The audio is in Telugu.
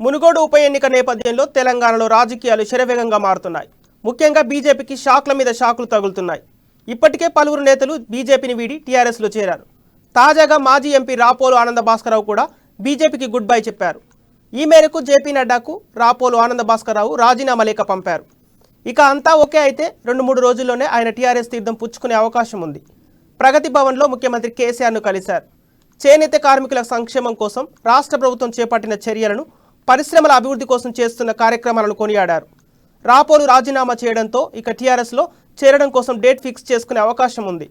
మునుగోడు ఉప ఎన్నిక నేపథ్యంలో తెలంగాణలో రాజకీయాలు శరవేగంగా మారుతున్నాయి. ముఖ్యంగా బీజేపీకి షాక్ల మీద షాకులు తగులుతున్నాయి. ఇప్పటికే పలువురు నేతలు బీజేపీని వీడి టీఆర్ఎస్లో చేరారు. తాజాగా మాజీ ఎంపీ రాపోలు ఆనంద భాస్కరరావు కూడా బీజేపీకి గుడ్ బై చెప్పారు. ఈ మేరకు జేపీ నడ్డాకు రాపోలు ఆనంద భాస్కరరావు రాజీనామా లేఖ పంపారు. ఇక అంతా ఓకే అయితే 2-3 రోజుల్లోనే ఆయన టీఆర్ఎస్ తీర్థం పుచ్చుకునే అవకాశం ఉంది. ప్రగతి భవన్లో ముఖ్యమంత్రి కేసీఆర్ను కలిశారు. చేనేత కార్మికుల సంక్షేమం కోసం రాష్ట్ర ప్రభుత్వం చేపట్టిన చర్యలను, పరిశ్రమల అభివృద్ధి కోసం చేస్తున్న కార్యక్రమాలను కొనియాడారు. రాపోలు రాజీనామా చేయడంతో ఇక టీఆర్ఎస్లో చేరడం కోసం డేట్ ఫిక్స్ చేసుకునే అవకాశం ఉంది.